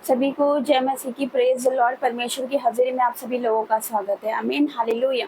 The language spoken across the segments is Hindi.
सभी को जय मसीह की प्रेज द लॉर्ड। परमेश्वर की हाजिरी में आप सभी लोगों का स्वागत है। आमीन, हालेलुया।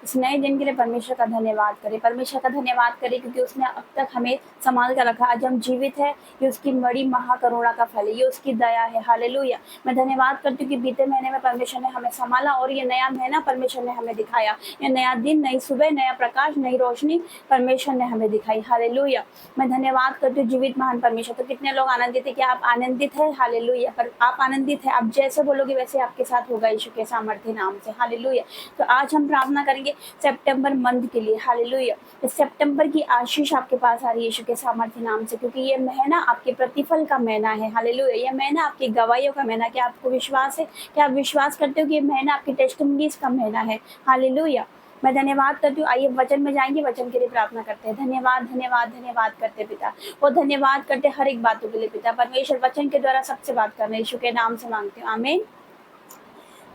इस नए दिन के लिए परमेश्वर का धन्यवाद करें, परमेश्वर का धन्यवाद करें क्योंकि उसने अब तक हमें संभाल कर रखा। आज हम जीवित है, ये उसकी बड़ी महाकरुणा का फल है, ये उसकी दया है। हालेलुया। मैं धन्यवाद करती हूँ कि बीते महीने में परमेश्वर ने हमें संभाला और ये नया महीना परमेश्वर ने हमें दिखाया। ये नया दिन, नई सुबह, नया प्रकाश, नई रोशनी परमेश्वर ने हमें दिखाई। हालेलुया। मैं धन्यवाद करती हूँ जीवित महान परमेश्वर। तो कितने लोग आनंदित है कि आप आनंदित है? हालेलुया। पर आप आनंदित है, आप जैसे बोलोगे वैसे आपके साथ होगा यीशु के सामर्थ्य नाम से। हालेलुया। तो आज हम प्रार्थना करेंगे सितंबर मंथ के लिए। हालेलुया। इस सितंबर की आशीष आपके पास आ रही है यीशु के सामर्थ्य नाम से, क्योंकि ये महीना आपके प्रतिफल का महीना है। हालेलुया। ये महीना आपकी गवाहियों का महीना। क्या आपको विश्वास है? क्या आप विश्वास करते हो कि ये महीना आपकी टेस्टिमनीज का महीना है? हालेलुया। मैं धन्यवाद करती हूँ। आइए वचन में जाएंगे, वचन के लिए प्रार्थना करते हैं। धन्यवाद धन्यवाद धन्यवाद करते पिता, वो धन्यवाद करते हर एक बातों के लिए पिता। परमेश्वर वचन के द्वारा सबसे बात करने यीशु के नाम से मांगते हूँ, आमीन।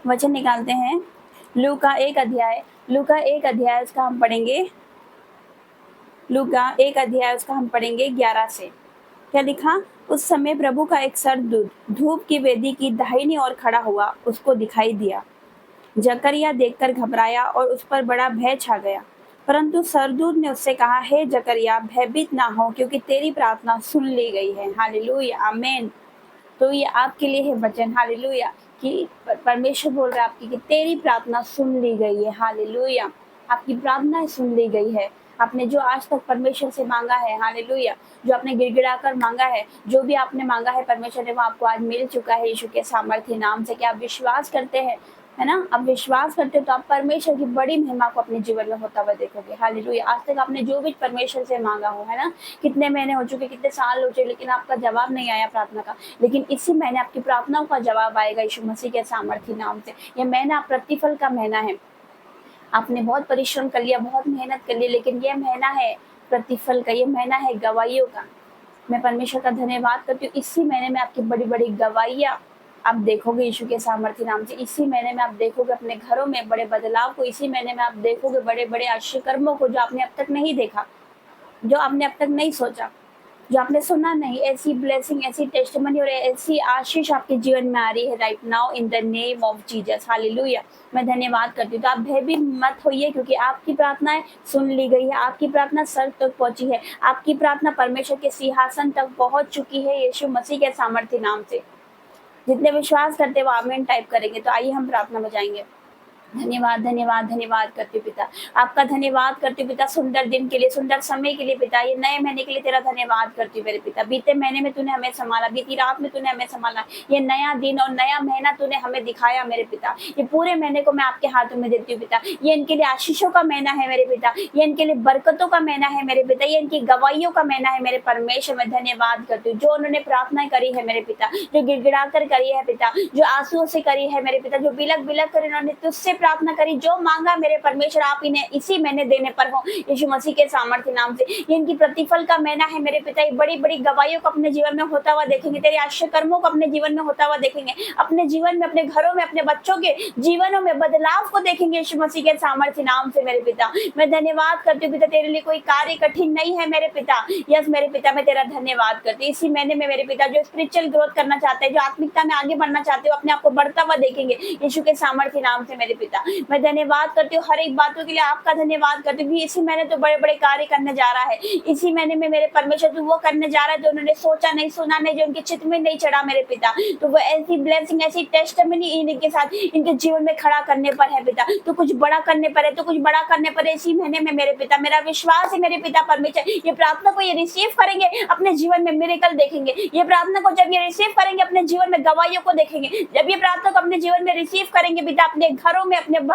वचन निकालते हैं लूका एक अध्याय उसका हम पढ़ेंगे। लूका एक अध्याय उसका हम पढ़ेंगे 11 से। क्या लिखा? उस समय प्रभु का एक सरदूत धूप की वेदी की दाहिनी ओर खड़ा हुआ उसको दिखाई दिया। जकरिया देखकर घबराया और उस पर बड़ा भय छा गया। परंतु सरदूत ने उससे कहा, हे जकरिया, भयभीत ना हो, क्योंकि तेरी प्रार्थना सुन ली गई है। हालेलुया, आमीन। तो ये आपके लिए है वचन। हालेलुया। कि परमेश्वर बोल रहा है आपकी कि तेरी प्रार्थना सुन ली गई है। हालेलुया। आपकी प्रार्थना सुन ली गई है। आपने जो आज तक परमेश्वर से मांगा है, हालेलुया, जो आपने गिड़गिड़ा कर मांगा है, जो भी आपने मांगा है परमेश्वर ने वो आपको आज मिल चुका है यीशु के सामर्थ्य नाम से। क्या आप विश्वास करते हैं? है ना? आप विश्वास करते हो तो आप परमेश्वर की बड़ी महिमा को अपने जीवन में होता हुआ देखोगे। हालेलुया। आज तक आपने जो भी परमेश्वर से मांगा हो, है ना, कितने महीने हो चुके, कितने साल हो चुके, लेकिन आपका जवाब नहीं आया प्रार्थना का, लेकिन इसी महीने आपकी प्रार्थनाओं का जवाब आएगा यीशु मसीह के सामर्थ्य नाम से। यह महीना प्रतिफल का महीना है। आपने बहुत परिश्रम कर लिया, बहुत मेहनत कर ली, लेकिन यह महीना है प्रतिफल का, यह महीना है गवाहियों का। मैं परमेश्वर का धन्यवाद करती हूँ। इसी महीने में आपकी बड़ी बड़ी गवाहियाँ आप देखोगे यीशु के सामर्थ्य नाम से। इसी महीने में आप देखोगे अपने घरों में बड़े बदलाव को। इसी महीने में आप देखोगे बड़े बड़े आश्चर्य कर्मों को, जो आपने अब तक नहीं देखा, जो आपने अब तक नहीं सोचा, जो आपने सुना नहीं। ऐसी ब्लेसिंग, ऐसी टेस्टिमनी और ऐसी आशीष आपके जीवन में आ रही है right now in the name of Jesus. Hallelujah. मैं धन्यवाद करती हूँ। तो आप भयभीत मत होइए, क्योंकि आपकी प्रार्थनाएं सुन ली गई है। आपकी प्रार्थना स्वर्ग तक पहुंची है। आपकी प्रार्थना परमेश्वर के सिंहासन तक पहुंच चुकी है यीशु मसीह के सामर्थ्य नाम से। जितने विश्वास करते वो आमीन टाइप करेंगे। तो आइए हम प्रार्थना में जाएंगे। धन्यवाद धन्यवाद धन्यवाद करती हूँ पिता, आपका धन्यवाद करती हूँ पिता, सुंदर दिन के लिए, सुंदर समय के लिए पिता, ये नए महीने के लिए तेरा धन्यवाद करती हूँ मेरे पिता। बीते महीने में तूने हमें संभाला, बीती रात में तूने हमें संभाला, ये नया दिन और नया महीना तूने हमें दिखाया मेरे पिता। ये पूरे महीने को मैं आपके हाथों में देती हूँ पिता। ये इनके लिए आशीषों का महीना है मेरे पिता, ये इनके लिए बरकतों का महीना है मेरे पिता, ये इनकी गवाहियों का महीना है मेरे परमेश्वर। मैं धन्यवाद करती हूँ जो उन्होंने प्रार्थनाएं करी है मेरे पिता, जो गिड़गिड़ा कर करी है पिता, जो आंसुओं से करी है मेरे पिता, जो बिलक बिलक कर इन्होंने तुझसे प्रार्थना करी, जो मांगा मेरे परमेश्वर आप इन्हें इसी महीने देने पर हो यीशु मसीह के सामर्थ्य नाम से। ये इनकी प्रतिफल का महीना है मेरे पिता। ये बड़ी बड़ी गवाहियों को अपने जीवन में होता हुआ देखेंगे, तेरे आश्चर्य कर्मों को अपने जीवन में होता हुआ देखेंगे, अपने जीवन में, अपने घरों में, अपने बच्चों के जीवनों में बदलाव को देखेंगे यीशु मसीह के सामर्थ्य नाम से मेरे पिता। मैं धन्यवाद करती हूँ पिता, तेरे लिए कोई कार्य कठिन नहीं है मेरे पिता। यस मेरे पिता, मैं तेरा धन्यवाद करती हूँ। इसी महीने में मेरे पिता जो स्पिरिचुअल ग्रोथ करना चाहते हैं, जो आत्मिकता में आगे बढ़ना चाहते हो, अपने आप को बढ़ता हुआ देखेंगे यीशु के सामर्थ्य नाम से मेरे पिता। मैं धन्यवाद करती हूँ हर एक बातों के लिए, आपका धन्यवाद करती हूँ। इसी महीने तो बड़े बड़े कार्य करने जा रहा है। इसी महीने में मेरे परमेश्वर तू वो करने जा रहा है जो उन्होंने सोचा नहीं, सुना नहीं, जो उनके चित्त में नहीं चढ़ा मेरे पिता। तो वो ऐसी ब्लेसिंग, ऐसी टेस्टिमनी इनके साथ, इनके जीवन में खड़ा करने पर है पिता। तो कुछ बड़ा करने पर है, तो कुछ बड़ा करने पर है इसी महीने में मेरे पिता। मेरा विश्वास है मेरे पिता परमेश्वर, ये प्रार्थना को ये रिसीव करेंगे, अपने जीवन में मिरेकल देखेंगे। ये प्रार्थना को जब ये रिसीव करेंगे, अपने जीवन में गवाहियों को देखेंगे। जब ये प्रार्थना को अपने जीवन में रिसीव करेंगे पिता, अपने घरों में, अपने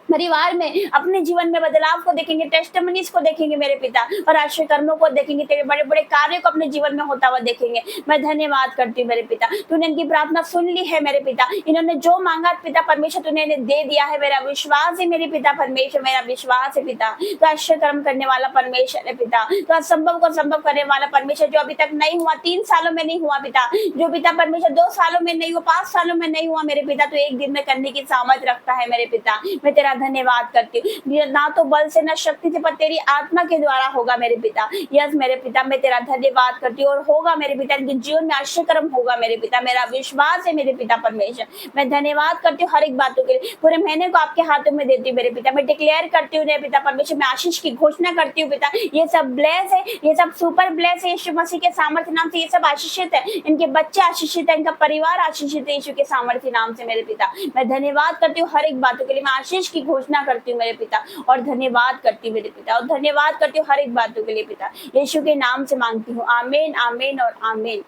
परिवार में, अपने जीवन में बदलाव को देखेंगे, टेस्टिमनीज को देखेंगे मेरे पिता, और आश्चर्य कर्मों को देखेंगे, तेरे बड़े बड़े कार्यों को अपने जीवन में होता हुआ देखेंगे। मैं धन्यवाद करती हूँ मेरे पिता, तूने इनकी प्रार्थना सुन ली है मेरे पिता। इन्होंने जो मांगा पिता परमेश्वर तूने इन्हें दे दिया है। मेरा विश्वास है मेरे पिता परमेश्वर, मेरा विश्वास है पिता। तो आश्चर्य कर्म करने वाला परमेश्वर है पिता, तो असंभव को संभव करने वाला परमेश्वर, जो अभी तक नहीं हुआ, 3 सालों में नहीं हुआ पिता, जो पिता परमेश्वर 2 सालों में नहीं हुआ, 5 सालों में नहीं हुआ मेरे पिता, तो एक दिन में करने की सामर्थ रखता है मेरे पिता। मैं तेरा धन्यवाद करती हूँ। ना तो बल से ना शक्ति से, पर तेरी आत्मा के द्वारा होगा मेरे पिता। यस मेरे पिता, मैं तेरा धन्यवाद करती हूँ और होगा मेरे पिता, इनके जीवन में आश्चर्यकर्म होगा मेरे पिता। मेरा विश्वास है मेरे पिता परमेश्वर। मैं धन्यवाद करती हूँ हर एक बातों के लिए। पूरे महीने को आपके हाथों में देती हूँ मेरे पिता। मैं डिक्लेयर करती हूँ मेरे पिता परमेश्वर, मैं आशीष की घोषणा करती हूँ पिता। ये सब ब्लेस है, ये सब सुपर ब्लेस है यीशु मसीह के सामर्थ्य नाम से। ये सब आशीषित है, इनके बच्चे आशीषित है, इनका परिवार आशीषित है यीशु के सामर्थ्य नाम से मेरे पिता। मैं धन्यवाद करती हूँ हर एक बातों के लिए। मैं आशीष की घोषणा करती हूँ मेरे पिता और धन्यवाद करती हूँ मेरे पिता, और धन्यवाद करती हूँ हर एक बातों के लिए पिता। यीशु के नाम से मांगती हूँ, आमीन आमीन और आमीन।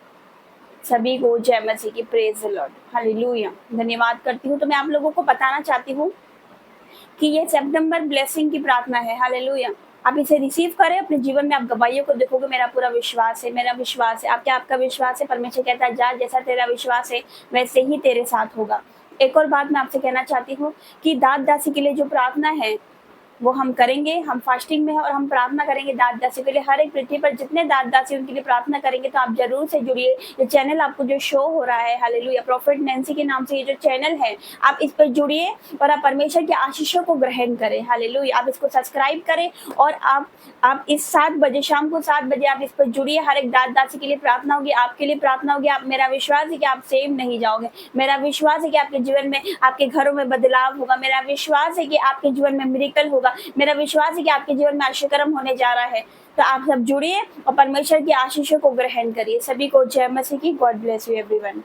सभी को जय मसीह की, प्रेज द लॉर्ड, हालेलुया। धन्यवाद करती हूँ। तो मैं आप लोगों को बताना चाहती हूँ कि ये सितंबर ब्लेसिंग की प्रार्थना है, हालेलुया। आप इसे रिसीव करें अपने जीवन में, आप गवाहियों को देखोगे। मेरा पूरा विश्वास है, मेरा विश्वास है। क्या आपका विश्वास है? परमेश्वर कहता है जा, जैसा तेरा विश्वास है वैसे ही तेरे साथ होगा। एक और बात मैं आपसे कहना चाहती हूँ कि दास दासी के लिए जो प्रार्थना है वो हम करेंगे। हम फास्टिंग में है और हम प्रार्थना करेंगे दास दासी के लिए। हर एक पृथ्वी पर जितने दास दासी उनके लिए प्रार्थना करेंगे। तो आप जरूर से जुड़िए। ये चैनल आपको जो शो हो रहा है, हालेलुया, प्रॉफिट नैंसी के नाम से ये जो चैनल है, आप इस पर जुड़िए और आप परमेश्वर के आशीषों को ग्रहण करें, हालेलुया। आप इसको सब्सक्राइब करें और आप इस 7 बजे, शाम को 7 बजे आप इस पर जुड़िए। हर एक दास दासी के लिए प्रार्थना होगी, आपके लिए प्रार्थना होगी। आप, मेरा विश्वास है कि आप सेम नहीं जाओगे। मेरा विश्वास है कि आपके जीवन में, आपके घरों में बदलाव होगा। मेरा विश्वास है कि आपके जीवन में मिरेकल होगा। मेरा विश्वास है कि आपके जीवन में आशीर्वाद होने जा रहा है। तो आप सब जुड़िए और परमेश्वर की आशीषों को ग्रहण करिए। सभी को जय मसीह की। God bless you everyone.